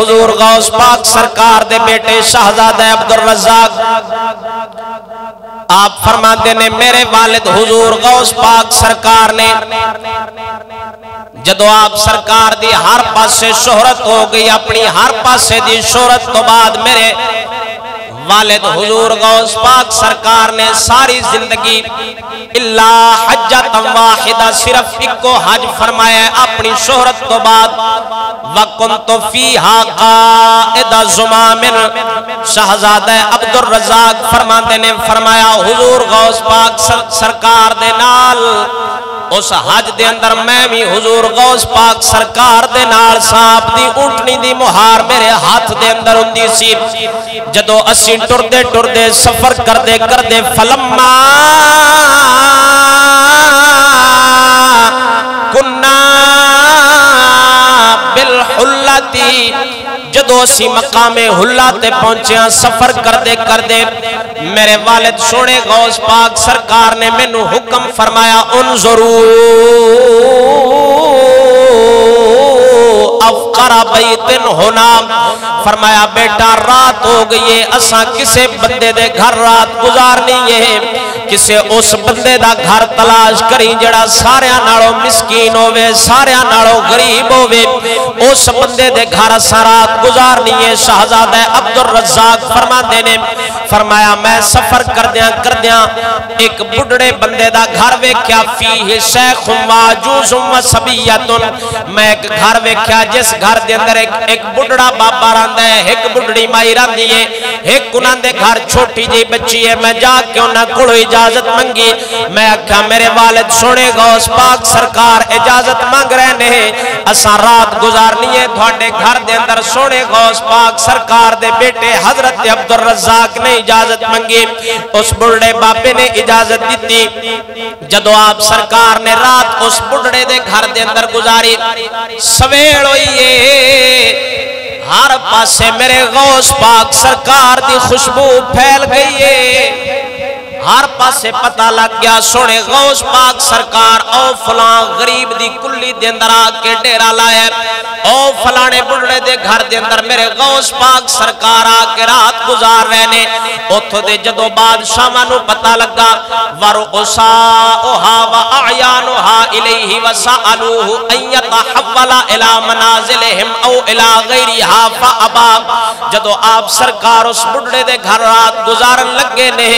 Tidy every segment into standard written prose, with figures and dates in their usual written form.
حضور غوث پاک سرکار دے بیٹے شہزادہ عبدالرزاق آپ فرماتے نے میرے والد حضور غوث پاک سرکار نے جدو آپ سرکار دی ہر پاسے شہرت ہو گئی اپنی ہر پاسے دی شہرت تو بعد میرے والد حضور غوث پاک سرکار نے ساری زندگی اللہ حجت واحدہ صرف ایک کو حج فرمایا اپنی شہرت تو بعد وَقُنْتُ فِيهَا قَائِدَ زُمَامٍ شہزادہ عبدالرزاق فرماتے نے فرمایا حضور غوث پاک سرکار دے نال اس حج دے اندر میں بھی حضور غوث پاک سرکار دے نال سانپ دی اونٹنی دی مہار میرے ہاتھ دے اندر ہوندی سی جدو اسی ٹردے ٹردے سفر کردے کردے فلما کنا بالحلتی جدو اسی مقام حلہ تے پہنچیاں سفر کردے کردے میرے والد سونے غوث پاک سرکار نے میں نو حکم فرمایا انظرو افقر بیتن ہونا فرمایا بیٹا رات ہو گئی ہے اساں کسے بندے دے گھر رات گزارنی ہے کسے اس بندے دا گھر تلاش کری جڑا ساریاں نالوں مسکین ہوئے ساریاں نالوں غریب ہوئے اس بندے دے گھر اساں رات گزارنی ہے شہزادہ عبدالرزاق فرما دینے فرمایا میں سفر کردیاں ایک بڑھڑے بندے دا گھر ویکھیا فیہ شیخ واجوز و صبیۃ میں ایک گھر ویکھیا جس گھر دے اندر ایک بڑھڑا بابا رہندا ہے ایک بڑھڑی مائی رہندی ہے ایک انہاں دے گھر چھوٹی جی بچی ہے میں جا کے انہاں کولوں اجازت منگی میں آکھیا میرے والد سونے غوث پاک سرکار اجازت مانگ رہے نے اساں رات گزارنی ہے تھوڑے گھر دے اندر سونے غوث پاک سرکار دے بیٹے حضرت عبدالرزاق نے اجازت منگی اس بڑھڑے باپے نے اجازت دیتی جدو آپ سرکار نے رات اس بڑھڑے دے گھر دے اندر گزاری سویڑ ہوئیے ہر پاسے میرے غوث پاک سرکار دی خوشبو پھیل گئی ہے ہر پاسے پتہ لگ گیا سونے غوث پاک سرکار او فلاں غریب دی کلی دے اندر آکے ڈیرا لائے او فلانے بڑھڑے دے گھر دے اندر میرے غوث پاک سرکار آکے رات گزار رہے نے اتھو دے جدو بادشاہ نو پتہ لگا وَرُؤُسَاؤُهَا وَأَعْيَانُهَا إِلَيْهِ وَسَأَلُوهُ أَن يَتَحَوَّلَ إِلَى مَنَازِلِهِمْ أَوْ إِلَى غَيْرِهَا فَأَبَى جدو آپ سرکار اس بڑھڑے دے گھر رات گزارن لگے نے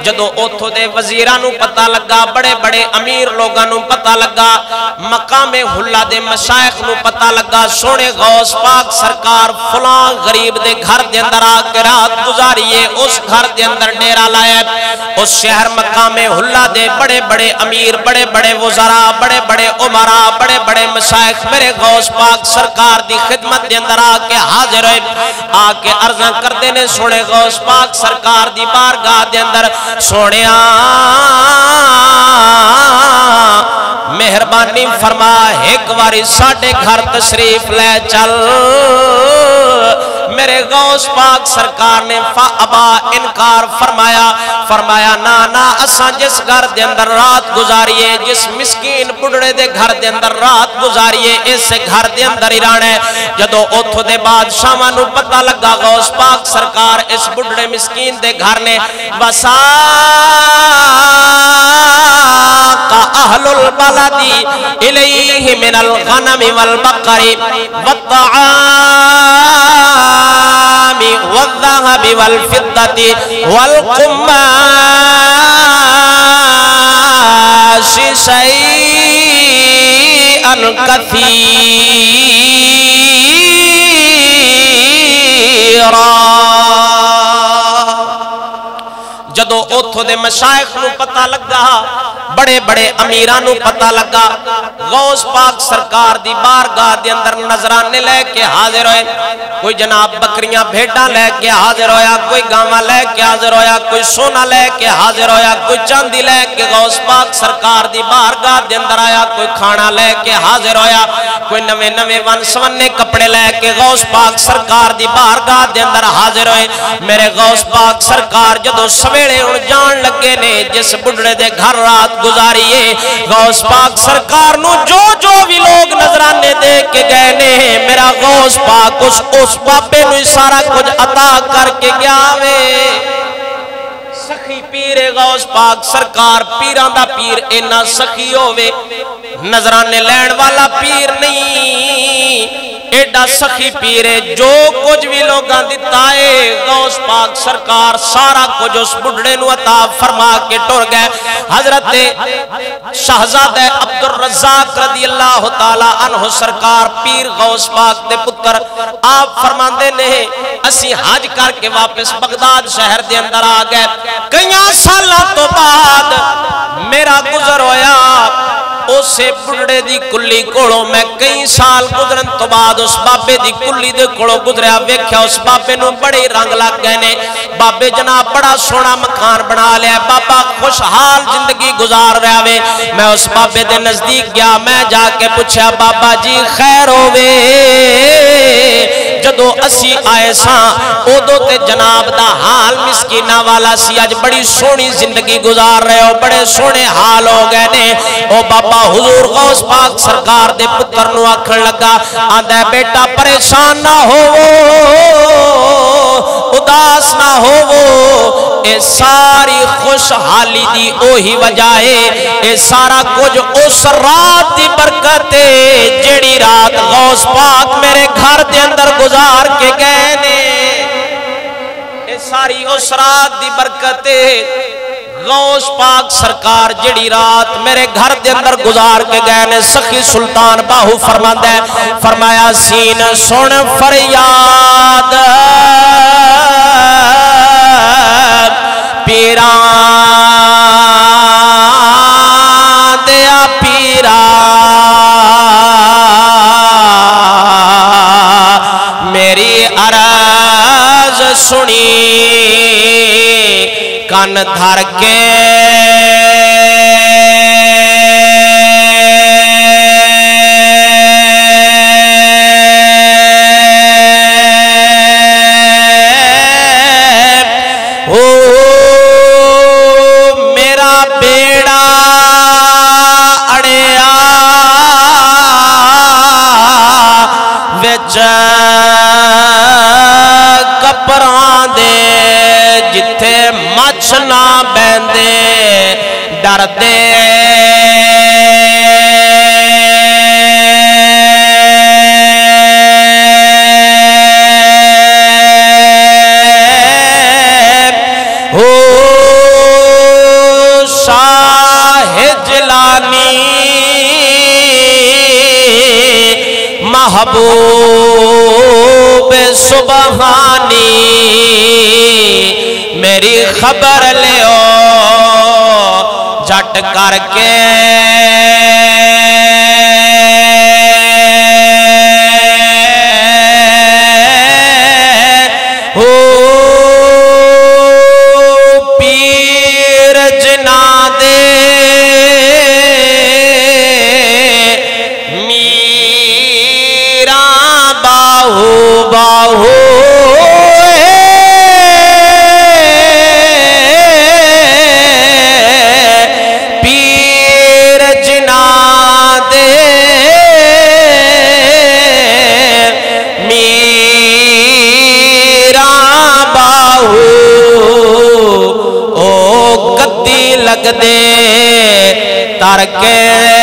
جدو اوتھو دے وزیرانو پتہ لگا بڑے بڑے امیر لوگانو پتہ لگا مقام حلہ دے مشائخ نو پتہ لگا سونے غوث پاک سرکار فلاں غریب دے گھر دے اندر آکے رات گزاریے اس گھر دے اندر ڈیرا لائے اس شہر مقام حلہ دے بڑے بڑے امیر بڑے بڑے وزراء بڑے بڑے عمراء بڑے بڑے مشائخ میرے غوث پاک سرکار دی خدمت دے اندر آکے حاضر ہے آکے عرضاں کر دینے سونے غوث پاک سرکار دی بارگاہ دے اندر سوڑیاں مہربانی فرما ایک واری ساڑھے گھر تشریف لے چل میرے غوث پاک سرکار نے فَأَبَا انکار فرمایا نا اساں جس گھر دے اندر رات گزاریے جس مسکین بڑھڑے دے گھر دے اندر رات گزاریے اس گھر دے اندر ہی رہنا ہے جدو اتھو دے بادشاہ نو پتہ لگا غوث پاک سرکار اس بڑھڑے مسکین دے گھر نے وَسَاقَ أَهْلُ الْبَلَدِ إِلَيْهِ مِنَ الْغَنَمِ وَالْبَقَرِ وَالطَّعَامِ وَالذَّهَبِ وَالْفِضَّةِ وَالْقُمَّاشِ شَيْئًا كَثِيرًا جدو اتھو دے مشائخ نو پتہ لگا بڑے بڑے امیرانو پتہ لگا غوث پاک سرکار دی بارگاہ دے اندر نظرانے لے کے حاضر ہوئے کوئی جناب بکریاں بھیڑاں لے کے حاضر ہویا کوئی گاواں لے کے حاضر ہویا کوئی سونا لے کے حاضر ہویا کوئی چاندی لے کے غوث پاک سرکار دی بارگاہ دے اندر آیا کوئی کھانا لے کے حاضر ہویا کوئی نوے ون سونے کپڑے لے کے غوث پاک سرکار دی بارگاہ دے اندر حاضر ہوئے میرے غوث پاک سرکار جدو سویڑے اڑ جان لگے نے جس بڑھڑے دے گھر رات گزاری ہے غوث پاک سرکار نو جو جو بھی لوگ نظرانے دے کے گئے نے میرا غوث پاک اس بابے نو سارا کچھ عطا کر کے گیا وے سخی پیر غوث پاک سرکار پیران دا پیر اینا سخی ہووے نظرانے لین والا پیر نہیں ایڈا سخی پیرے جو کچھ بھی لوگاں دیتا ہے غوث پاک سرکار سارا کچھ اس بڑھڑے نو عطا فرما کے ٹر گئے حضرت شہزادہ عبدالرزاق رضی اللہ تعالی عنہ سرکار پیر غوث پاک دے پتر آپ فرماندے نے اسی حج کر کے واپس بغداد شہر دے اندر آ گئے کئیاں سالاں تو بعد میرا گزر ہویا اسے بڑھڑے دی کلی کولوں میں کئی سال گزرن تو بعد اس بابے دی کلی دے کولوں گزریا ویکھیا اس بابے نو بڑے رنگ لگ گئے نے بابے جناب بڑا سونا مکان بنا لیا بابا خوشحال زندگی گزار رہا وے میں اس بابے دے نزدیک گیا میں جا کے پوچھا بابا جی خیر ہووے جدو اسی آئے ساں اودو تے جناب دا حال مسکینہ والا سی اج بڑی سونی زندگی گزار رہے ہو بڑے سونے حال ہو گئے نے او بابا حضور غوث پاک سرکار دے پتر نو آکھن لگا آندہ بیٹا پریشان نہ ہو اداس نہ ہو اے ساری خوشحالی دی اوہی وجہ ہے اے سارا کچھ اس رات دی برکت ہے جڑی رات غوث پاک میرے گھر دے اندر گزار کے گئے نے اے ساری اس رات دی برکت ہے غوث پاک سرکار جڑی رات میرے گھر دے اندر گزار کے گئے نے سخی سلطان باہو فرماندہ ہے فرمایا سین سن فریاد پیران دیا پیرا میری عرض سنی کن دھر کے میرا بیڑا اڑیا وچ کپران دے جتھے مچھ نہ بیندے ڈر دے شاہ جلانی محبوب سبحانی میری خبر لیو جٹ کر کے پیر جنا دے میرا باہو باہو لگ دے تر کے